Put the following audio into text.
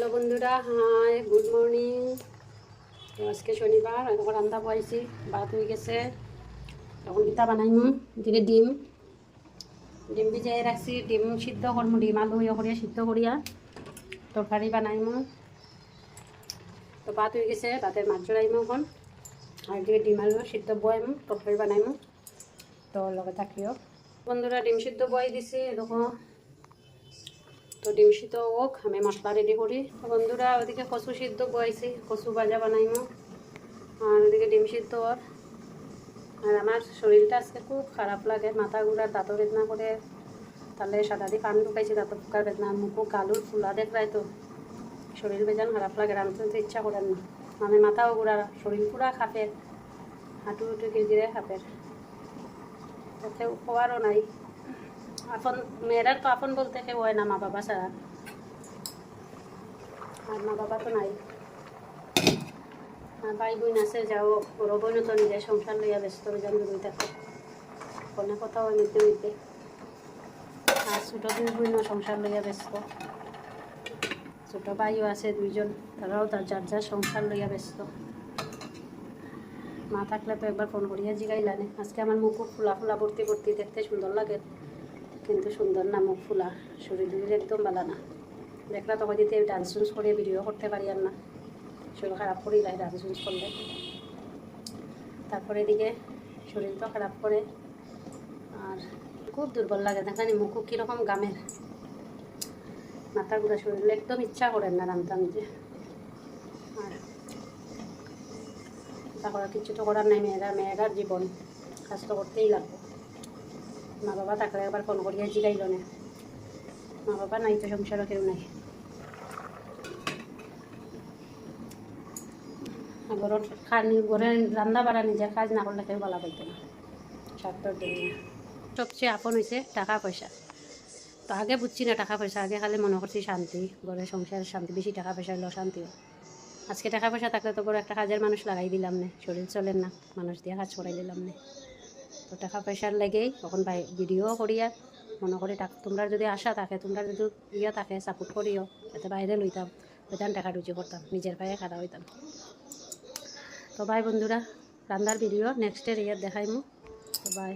Hello বন্ধুরা, hi good morning. আজকে শনিবার, এখন রান্না পাইছি, ভাত হয়ে গেছে। এখন পিঠা বানাইমু, এদিকে ডিম ভিজাই রাখছি, ডিম সিদ্ধ করমু, ডিম আলু ইয়ে করিয়া সিদ্ধ করিয়া তরকারি বানাইমু। তো ভাত হয়ে গেছে, ভাতের মাছ জড়াইমু এখন। আর এদিকে ডিম আলু সিদ্ধ বয়াইমু, তরকারি বানাইমু। তো লগে থাকিও বন্ধুরা। ডিম সিদ্ধ বয়াই দিছি দেখো। তো ডিম সিদ্ধ হোক, আমি মশলা রেডি করি। বন্ধুরা ওদিকে কচু সিদ্ধ বয়াইছি, কচু ভাজা বানাইমু। আর ওদিকে ডিম সিদ্ধ। আর আমার শরীরটা আজকে খুব খারাপ লাগে, মাথা ঘুরার, দাঁতও বেদনা করে। তাহলে সারাদি পান ঢুকাইছি, দাঁত ফুকার বেদনা, মুখও গালুর ফুলা দেখলাই তো। শরীর বেজান খারাপ লাগে, রাঁধতে তো ইচ্ছা করেন না। আমি মাথাও ঘুরা, শরীর পুরা খাপের, হাঁটু উঠু গিরে খাপের, তাতে খাওয়ারও নাই। আপন মেয়েরার তো আপন বলতে কেউ হয় না মা বাবা ছাড়া, আর মা বাবা তো নাই। আর ভাই বোন আছে, যাও বড় বোন তো নিজের সংসার লইয়া ব্যস্ত বেজান দূরই থাকে, কোনো কথাও নিতে নিতে। আর ছোটো দুই বোনও সংসার লইয়া ব্যস্ত, ছোটো ভাইও আছে দুইজন, তারাও তার যার যার সংসার লইয়া ব্যস্ত। মা থাকলে তো একবার ফোন করিয়া জিগাইলানে। আজকে আমার মুখ ফুলা ফুলা ভর্তি ভর্তি, দেখতে সুন্দর লাগে কিন্তু সুন্দর না, মুখ ফুলা, শরীর একদম ভালো না। দেখলা তখন দিতে ডান্স ডুন্স করে ভিডিও করতে পারি আর না, শরীর খারাপ করি লাই ডান্স ডুন্স করলে। তারপরে এদিকে শরীর তো খারাপ করে, আর খুব দুর্বল লাগে, দেখানি মুখ কীরকম গামের, মাথা ঘুরা, শরীর একদম ইচ্ছা করেন না রান্তাম যে। আর তা করার কিছু তো করার নাই, মেয়েরার জীবন, কাজ তো করতেই লাগবে। মা বাবা থাকলে একবার ফোন করিয়া জিগাইল না, মা বাবা নাই তো সংসারও কেউ নাই। ঘরে রান্না বাড়া নিজের কাজ না করলে কেউ বলা বলতো না, স্বার্থর জন্য। সবচেয়ে আপন হয়েছে টাকা পয়সা। তো আগে বুঝছি না টাকা পয়সা, আগে খালি মনে করছি শান্তি, ঘরের সংসারের শান্তি, বেশি টাকা পয়সা হলো শান্তি। আজকে টাকা পয়সা থাকলে তো বড় একটা কাজের মানুষ লাগাই দিলাম না, শরীর চলেন না, মানুষ দিয়ে কাজ করাই দিলাম না। তো টাকা পয়সার লেগেই তখন ভিডিও করিয়া মনে করি তোমরা যদি আশা থাকে, তোমরা যদি ইয়ে থাকে, সাপোর্ট করিও, যাতে বাইরে লইতাম, বেতন টাকা রুজি করতাম, নিজের পায়ে খাড়া হইতাম। তো বাই বন্ধুরা, রান্নার ভিডিও নেক্সটের ইয়ার দেখাইমু। তো বাই।